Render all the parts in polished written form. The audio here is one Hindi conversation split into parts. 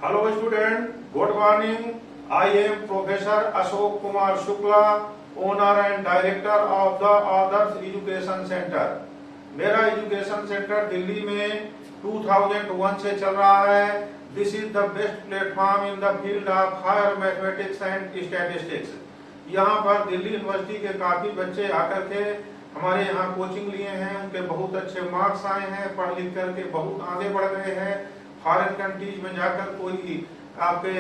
Hello student, good morning. I am Professor Ashok Kumar Shukla, owner and director of the Others Education Center. मेरा एजुकेशन सेंटर दिल्ली में 2001 से चल रहा है. This is the best platform in the field of higher mathematics and statistics. यहाँ पर दिल्ली यूनिवर्सिटी के काफी बच्चे आकर के हमारे यहाँ कोचिंग लिए हैं. उनके बहुत अच्छे मार्क्स आए हैं, पढ़ लिख करके बहुत आगे बढ़ गए हैं. फॉरेन कंट्रीज में जाकर कोई आपके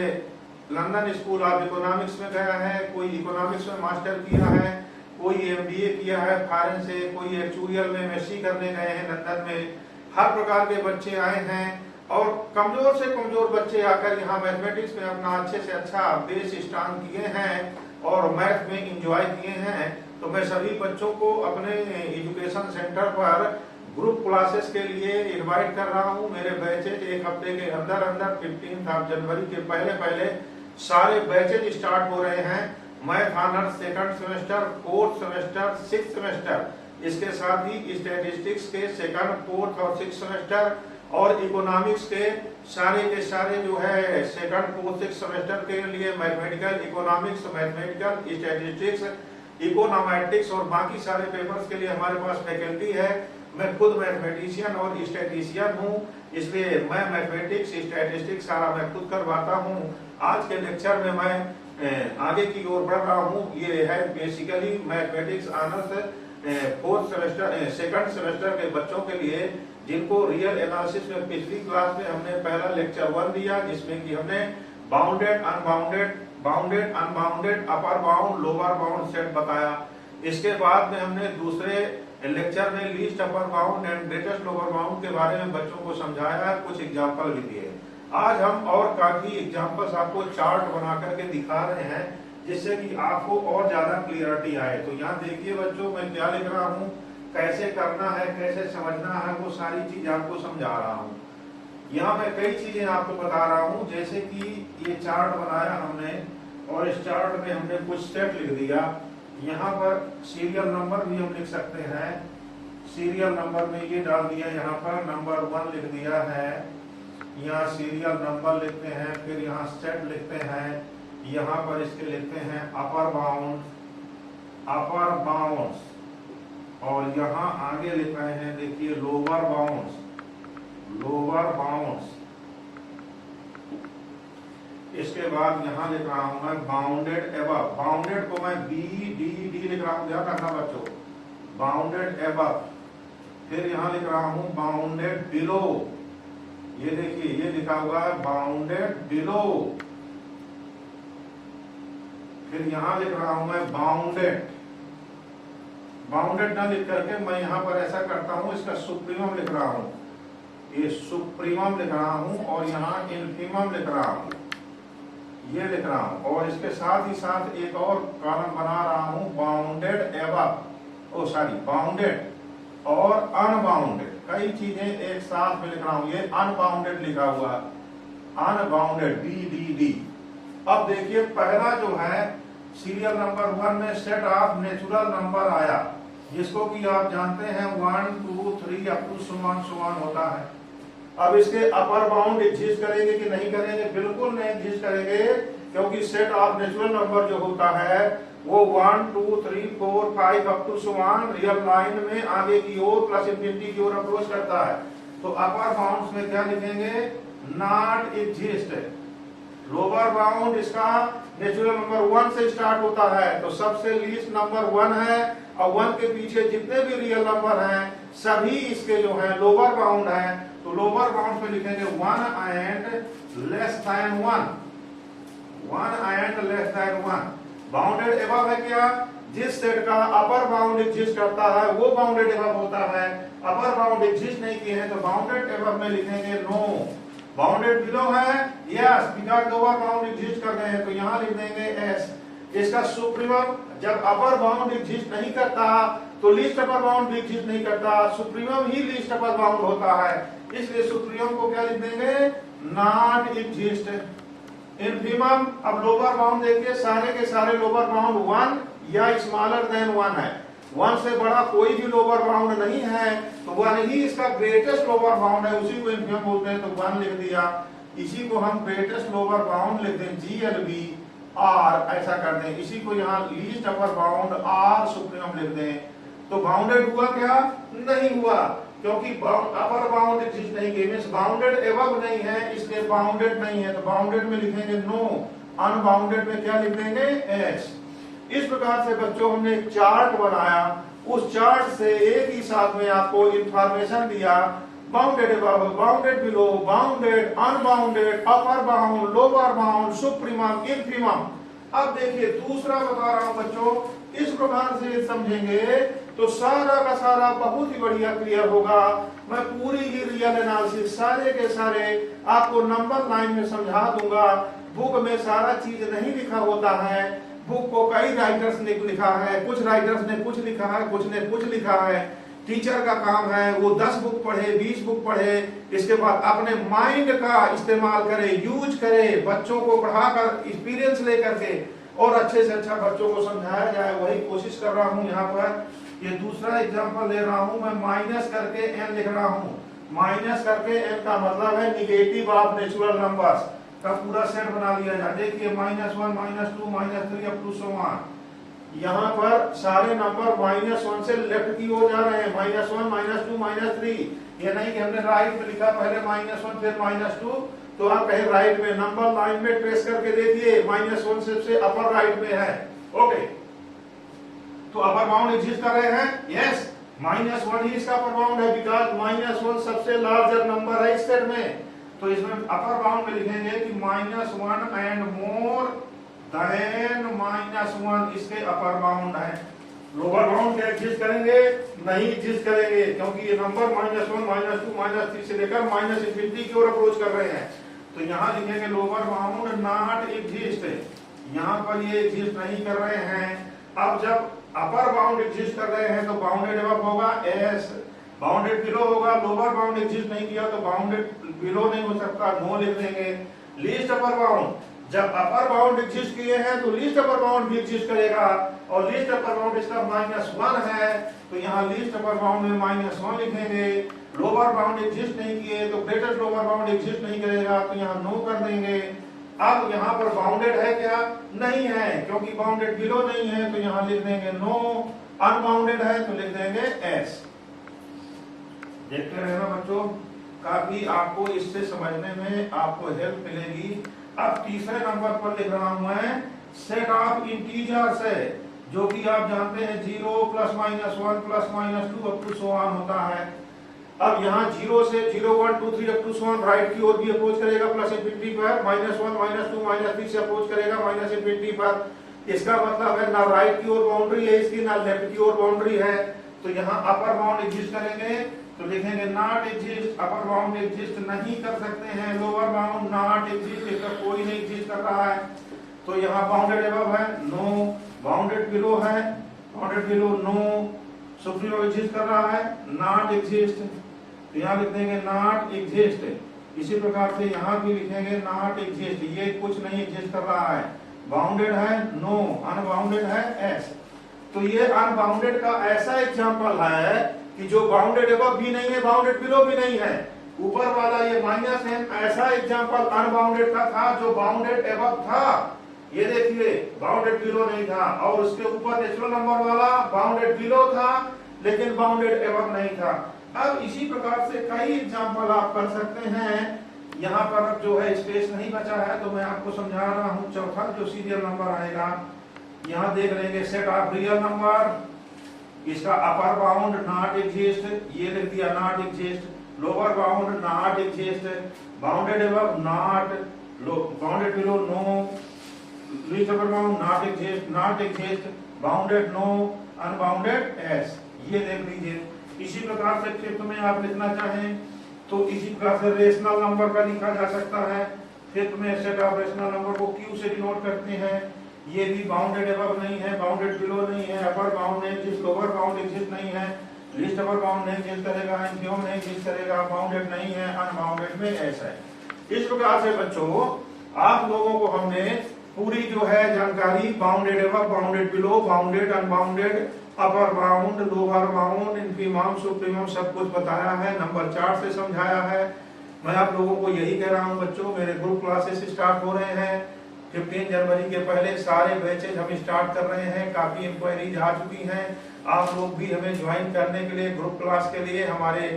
लंदन स्कूल ऑफ इकोनॉमिक्स में गया है, कोई इकोनॉमिक्स में मास्टर किया है, कोई एमबीए किया है फॉरेन से, कोई एक्चुरियल में एमएससी करने गए हैं लंदन में. हर प्रकार के बच्चे आए हैं और कमजोर से कमजोर बच्चे आकर यहाँ मैथमेटिक्स में अपना अच्छे से अच्छा बेस स्ट्रांग किए हैं और मैथ में इंजॉय किए हैं. तो मैं सभी बच्चों को अपने एजुकेशन सेंटर पर ग्रुप क्लासेस के लिए इनवाइट कर रहा हूं. मेरे बैचेज एक हफ्ते के अंदर 15 जनवरी के पहले सारे बैचेज स्टार्ट हो रहे हैं. Math honours second semester, fourth semester, six semester, इसके साथ ही स्टैटिस्टिक्स के सेकंड, फोर्थ और सिक्स सेमेस्टर और इकोनॉमिक्स के सारे जो है सेकंड, फोर्थ, सिक्स सेमेस्टर के लिए मैथमेटिकल इकोनॉमिक्स, मैथमेटिकल स्टैटिस्टिक्स, इकोनॉमेटिक्स और बाकी सारे पेपर्स के लिए हमारे पास फैकल्टी है. मैं खुद मैथमेटिशियन और स्टैटिस्टिशियन हूँ, इसलिए मैं मैथमेटिक्स स्टैटिस्टिक्स सारा मैं खुद करवाता हूँ. आज के लेक्चर में मैं आगे की ओर बढ़ रहा हूँ. ये है basically mathematics honours fourth semester, second semester के बच्चों के लिए जिनको रियल एनालिसिस में पिछली क्लास में हमने पहला लेक्चर 1 दिया, जिसमें कि हमने bounded, unbounded, bounded, unbounded, upper bound, lower bound set बताया. इसके बाद में हमने दूसरे लेक्चर में least upper bound and greatest lower bound के बारे में बच्चों को समझाया, कुछ एग्जांपल भी दिए. आज हम और काफी एग्जांपल्स आपको चार्ट बना करके दिखा रहे हैं जिससे कि आपको और ज्यादा क्लियरिटी आए. तो यहाँ देखिए बच्चों, मैं क्या लिख रहा हूँ, कैसे करना है, कैसे समझना है, वो सारी चीज आपको समझा रहा हूँ. यहाँ मैं कई चीजें आपको बता रहा हूँ, जैसे कि ये चार्ट बनाया हमने और इस चार्ट में हमने कुछ सेट लिख दिया. यहाँ पर सीरियल नंबर भी हम लिख सकते हैं. सीरियल नंबर में ये डाल दिया, यहाँ पर नंबर 1 लिख दिया है. यहाँ सीरियल नंबर लिखते हैं, फिर यहाँ सेट लिखते हैं, यहाँ पर इसके लिखते हैं अपर बाउंड, अपर बाउंड्स, और यहाँ आगे लिख रहे हैं देखिए लोअर बाउंड्स, लोअर बाउंड्स. इसके बाद यहाँ लिख रहा हूं मैं बाउंडेड एबव. बाउंडेड को मैं बी डी डी लिख रहा हूं, ध्यान रखना बच्चों, बाउंडेड एबव. फिर यहाँ लिख रहा हूं बाउंडेड बिलो. ये देखिए ये लिखा हुआ है बाउंडेड बिलो. फिर यहाँ लिख रहा हूं मैं बाउंडेड. बाउंडेड ना लिख करके मैं यहाँ पर ऐसा करता हूं, इसका सुप्रीमम लिख रहा हूं. ये सुप्रीमम लिख रहा हूं और यहाँ इन्फीमम लिख रहा हूं, ये लिख रहा हूं. और इसके साथ ही साथ एक और कॉलम बना रहा हूं बाउंडेड एबव, ओ सॉरी बाउंडेड और अनबाउंडेड. कई चीजें एक साथ में लिख रहा हूं. ये अनबाउंडेड लिखा हुआ, अनबाउंडेड बी डी डी. अब देखिए पहला जो है सीरियल नंबर 1 में सेट ऑफ नेचुरल नंबर आया, जिसको कि आप जानते हैं 1 2 3 अप टू सुमान होता है. अब इसके अपर बाउंड एग्जिस्ट करेंगे कि नहीं करेंगे? बिल्कुल नहीं एग्जिस्ट करेंगे, क्योंकि सेट ऑफ नेचुरल नंबर जो होता है वो 1 2 3 4 5 up to Suman real line में आगे की ओर प्लस इंफिनिटी की ओर अप्रोच करता है. तो अपर बाउंड्स में क्या लिखेंगे? Not exist. लोअर बाउंड इसका नेचुरल नंबर 1 से स्टार्ट होता है, तो सबसे लीस्ट नंबर 1 है और 1 के पीछे जितने भी रियल नंबर हैं सभी इसके जो है लोअर बाउंड है. तो लोअर बाउंड में लिखेंगे 1 and less than 1, 1 and less than 1. Bounded above है क्या? जिस सेट का अपर बाउंड एग्जिस्ट करता है वो बाउंडेड एबव होता है. अपर बाउंड एग्जिस्ट नहीं किए हैं तो बाउंडेड एबव में लिखेंगे नो. बाउंडेड बिलो है, yes, because lower bound exist कर रहे हैं तो यहाँ लिख देंगे एस. इसका सुप्रीमम जब अपर बाउंड एग्जिस्ट नहीं करता तो लीस्ट अपर बाउंड भी एग्जिस्ट नहीं करता, सुप्रीमम ही लीस्ट अपर बाउंड होता है, इसलिए सुप्रीमम को क्या लिख देंगे? Not exist. इन्फीमम, अब लोअर बाउंड देखिए सारे के सारे लोअर बाउंड 1 या स्मॉलर देन 1 है. 1 से बड़ा कोई भी लोअर बाउंड नहीं है, तो 1 ही इसका ग्रेटेस्ट लोअर बाउंड है, उसी को इन्फीमम बोलते हैं. तो 1 लिख दिया. इसी को हम ग्रेटेस्ट लोअर बाउंड लिख दें GLB R, ऐसा कर दें। इसी को यहाँ least upper bound R supremum लिख दें। तो बाउंडेड हुआ क्या? नहीं हुआ, क्योंकि अपर बाउंड एग्जिस्ट नहीं किए, मींस बाउंडेड एबव नहीं है, इसलिए बाउंडेड नहीं है। तो बाउंडेड में लिखेंगे नो, अनबाउंडेड में क्या लिख देंगे? एस। इस प्रकार से बच्चों हमने एक चार्ट बनाया, उस चार्ट से एक ही साथ में आपको इंफॉर्मेशन दिया, bounded above, bounded below, bounded, unbounded, upper bound, lower bound, supremum, infimum. अब देखिए दूसरा बता रहा हूं बच्चों, इस प्रकार से समझेंगे तो सारा का सारा बहुत ही बढ़िया क्लियर होगा। मैं पूरी ही रियल एनालिसिस सारे के सारे आपको नंबर लाइन में समझा दूंगा। बुक में सारा चीज नहीं लिखा होता है, बुक को कई राइटर्स ने लिखा है, कुछ राइटर्स ने कुछ लिखा है, कुछ ने कुछ लिखा है। टीचर का काम है वो 10 बुक पढ़े, 20 बुक पढ़े, इसके बाद अपने माइंड का इस्तेमाल करे, यूज करे, बच्चों को पढ़ाकर एक्सपीरियंस लेकर के और अच्छे से अच्छा बच्चों को समझाया जाए, वही कोशिश कर रहा हूं। यहाँ पर ये दूसरा एग्जांपल ले रहा हूं मैं, माइनस करके n लिख रहा हूं। माइनस करके n का मतलब है निगेटिव ऑफ नेचुरल नंबर्स का पूरा सेट बना लिया जाए। देखिए -1, -2, -3 अप टू सो ऑन। यहाँ पर सारे नंबर -1 से लेफ्ट की ओर जा रहे हैं, -1, -2, -3। ये नहीं कि हमने राइट में लिखा पहले -1 फिर -2, तो आप कहे राइट में, नंबर लाइन में ट्रेस करके देखिए -1 से अपर राइट में है। ओके, तो अपर बाउंड एग्जिस्ट कर रहे हैं, यस। -1 ही इसका अपर बाउंड है, बिकॉज -1 सबसे लार्जर नंबर है इस सेट में। तो इसमें अपर बाउंड में लिखेंगे कि -1 एंड मोर देन -1 इसके अपर बाउंड है। लोअर बाउंड क्या एग्जिस्ट करेंगे? नहीं एग्जिस्ट करेंगे, क्योंकि ये नंबर -1, -2, -3 से लेकर -∞ की ओर अप्रोच कर रहे हैं। तो यहाँ लिखेंगे लोअर बाउंड नॉट एग्जिस्ट, यहाँ पर ये एग्जिस्ट नहीं कर रहे हैं। अब जब अपर बाउंड एग्जिस्ट कर रहे हैं तो बाउंडेड एबव होगा एस, बाउंडेड बिलो होगा, लोअर बाउंड एग्जिस्ट नहीं किया तो बाउंडेड बिलो नहीं हो सकता, नो लिख देंगे। लीस्ट अपर बाउंड, जब अपर बाउंड एग्जिस्ट किए हैं तो लीस्ट अपर बाउंड भी एग्जिस्ट करेगा, और लीस्ट अपर बाउंड इसका -1 है, तो यहाँ लीस्ट अपर बाउंड में -1 लिखेंगे। लोअर बाउंड एग्जिस्ट नहीं किए तो ग्रेटेस्ट लोअर बाउंड एग्जिस्ट नहीं करेगा, तो यहाँ नो कर देंगे। अब यहाँ पर बाउंडेड है क्या? नहीं है, क्योंकि बाउंडेड बिलो नहीं है, तो यहाँ लिख देंगे नो। अनबाउंडेड है तो लिख देंगे एस। देखते रहना बच्चों, काफी आपको इससे समझने में आपको हेल्प मिलेगी। अब तीसरे नंबर पर लिख रहा हूं मैं, सेट ऑफ इंटीजर्स है, जो कि आप जानते हैं 0 +, -1 +, -2 अप टू सो ऑन होता है। अब यहाँ 0 से 0, 1, 2, 3 up to so on right की ओर भी अप्रोच करेगा +∞ पर, -1, -2, -3 से अप्रोच करेगा -∞ पर। इसका मतलब है ना राइट की ओर बाउंड्री है इसकी, ना लेफ्ट की ओर बाउंड्री है। तो यहाँ अपर बाउंड एग्जिस्ट करेंगे तो लिखेंगे not exist, upper bound exist नहीं कर सकते हैं, लोअर बाउंड नॉट एग्जिस्ट, इसका कोई नहीं एग्जिस्ट कर रहा है। तो यहाँ बाउंडेड एबव है, नो, बाउंडेड बिलो है, bounded below no, supremum exist कर रहा है, नॉट एग्जिस्ट, तो यहाँ लिख देंगे नॉट एग्जिस्ट। इसी प्रकार से यहाँ भी लिखेंगे नॉट एग्जिस्ट, ये कुछ नहीं एग्जिस्ट कर रहा है। बाउंडेड है नो, अनबाउंडेड है एस। तो ये अनबाउंडेड का ऐसा एग्जांपल है कि जो बाउंडेड एबव भी नहीं है, बाउंडेड बिलो भी नहीं है। ऊपर वाला ये -n ऐसा एग्जांपल अनबाउंडेड का था जो बाउंडेड एबव था, ये देखिए बाउंडेड बिलो नहीं था, और उसके ऊपर नेचुरल नंबर वाला बाउंडेड बिलो था लेकिन बाउंडेड एबव नहीं था। अब इसी प्रकार से कई एग्जांपल आप कर सकते हैं। यहाँ पर जो है स्पेस नहीं बचा है तो मैं आपको समझा रहा हूँ। चौथा जो सीरियल नंबर आएगा, यहाँ देख लेंगे सेट ऑफ रियल नंबर, इसका अपर बाउंड नॉट एग्जिस्ट, ये लिख दिया not exist, lower bound not exist, bounded above not, bounded below no, least upper bound not exist, not exist, bounded no, unbounded yes, ये देख लीजिए। इसी प्रकार से फिफ्थ में आप लिखना चाहें तो इसी प्रकार से रेशनल नंबर का लिखा जा सकता है। फिफ्थ में सेट ऑफ रेशनल नंबर को क्यू से डिनोट करते हैं। ये भी बाउंडेड एबव नहीं है, बाउंडेड बिलो नहीं है, अपर बाउंड नहीं एग्जिस्ट, लोअर बाउंड एग्जिस्ट नहीं है, लीस्ट अपर बाउंड नहीं एग्जिस्ट करेगा, इनफीरियर नहीं एग्जिस्ट करेगा, बाउंडेड नहीं है, अनबाउंडेड में ऐसा है। इस प्रकार से बच्चों आप लोगों को हमने पूरी जो है जानकारी bounded above, bounded below, bounded, unbounded, upper bound, lower bound, infimum, supremum सब कुछ बताया है, नंबर 4 से समझाया है। मैं आप लोगों को यही कह रहा हूं बच्चों, मेरे ग्रुप क्लासेस स्टार्ट हो रहे हैं 15 जनवरी के पहले सारे बैचेज हम स्टार्ट कर रहे हैं। काफी इंक्वायरीज आ चुकी हैं। आप लोग भी हमें ज्वाइन करने के लिए ग्रुप क्लास के लिए हमारे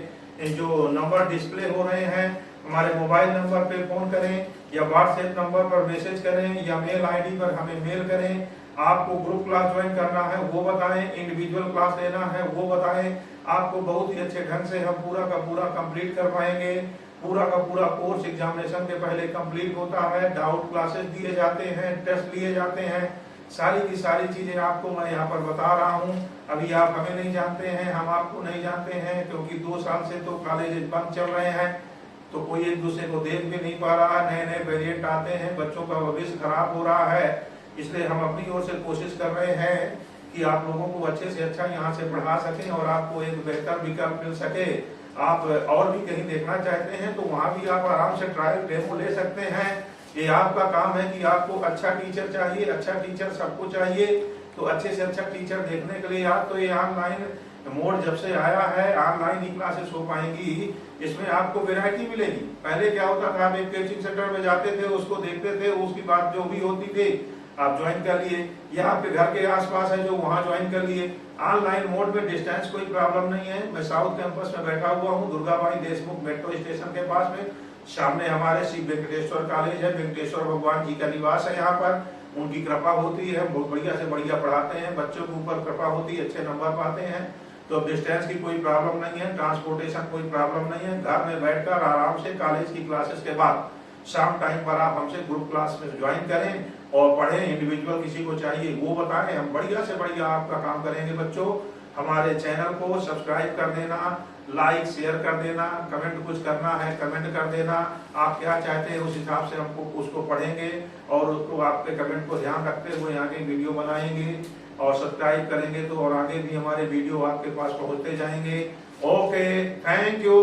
जो नंबर डिस्प्ले हो रहे हैं, हमारे मोबाइल नंबर पे फोन करें या व्हाट्सएप नंबर पर मैसेज करें या मेल आईडी पर हमें मेल करें। आपको ग्रुप क्लास ज्वाइन करना है वो बताएं, इंडिविजुअल क्लास लेना है वो बताएं। आपको बहुत ही अच्छे ढंग से हम पूरा का पूरा कंप्लीट करवाएंगे। पूरा का पूरा कोर्स एग्जामिनेशन के पहले कंप्लीट होता है, डाउट क्लासेस दिए जाते हैं, टेस्ट लिए जाते हैं, सारी की सारी चीजें आपको मैं यहाँ पर बता रहा हूँ। अभी आप हमें नहीं जानते हैं, हम आपको नहीं जानते हैं, क्योंकि 2 साल से तो कॉलेज बंद चल रहे हैं, तो कोई एक दूसरे को देख भी नहीं पा रहा। नए नए वेरिएंट आते हैं, बच्चों का भविष्य खराब हो रहा है। इसलिए हम अपनी ओर से कोशिश कर रहे हैं कि आप लोगों को अच्छे से अच्छा यहाँ से पढ़ा सकें और आपको एक बेहतर विकल्प मिल सके। आप और भी कहीं देखना चाहते हैं तो वहां भी आप आराम से ट्रायल डेमो ले सकते हैं। ये आपका काम है कि आपको अच्छा टीचर चाहिए, अच्छा टीचर सबको चाहिए, तो अच्छे से अच्छा टीचर देखने के लिए आप तो ये ऑनलाइन मोड जब से आया है, ऑनलाइन ही क्लासेस हो पाएंगी। इसमें आपको वैरायटी मिलेगी। पहले क्या होता था, आप एक कोचिंग सेंटर में जाते थे, उसको देखते थे, उसकी बात जो भी होती थी आप ज्वाइन कर लिए, या आपके घर के आसपास है जो वहां ज्वाइन कर लिए। ऑनलाइन मोड में डिस्टेंस कोई प्रॉब्लम नहीं है। मैं साउथ कैंपस में बैठा हुआ हूँ, दुर्गाबाई देशमुख मेट्रो स्टेशन के पास में। सामने हमारे श्री वेंकटेश्वर कॉलेज है, वेंकटेश्वर भगवान जी का निवास है। यहाँ पर उनकी कृपा होती है, बहुत बढ़िया से बढ़िया पढ़ाते हैं, बच्चों के ऊपर कृपा होती है, अच्छे नंबर पाते हैं। तो डिस्टेंस की कोई प्रॉब्लम नहीं है, ट्रांसपोर्टेशन कोई प्रॉब्लम नहीं है। घर में बैठकर आराम से कॉलेज की क्लासेस के बाद शाम टाइम पर आप हमसे ग्रुप क्लास में ज्वाइन करें और पढ़ें। इंडिविजुअल किसी को चाहिए वो बताएं, हम बढ़िया से बढ़िया आपका काम करेंगे। बच्चों, हमारे चैनल को सब्सक्राइब कर देना, लाइक शेयर कर देना, कमेंट कुछ करना है कमेंट कर देना। आप क्या चाहते हैं उस हिसाब से हमको उसको पढ़ेंगे और उसको आपके कमेंट को ध्यान रखते हुए आगे वीडियो बनाएंगे और सब्सक्राइब करेंगे तो और आगे भी हमारे वीडियो आपके पास पहुंचते जाएंगे। Okay, thank you.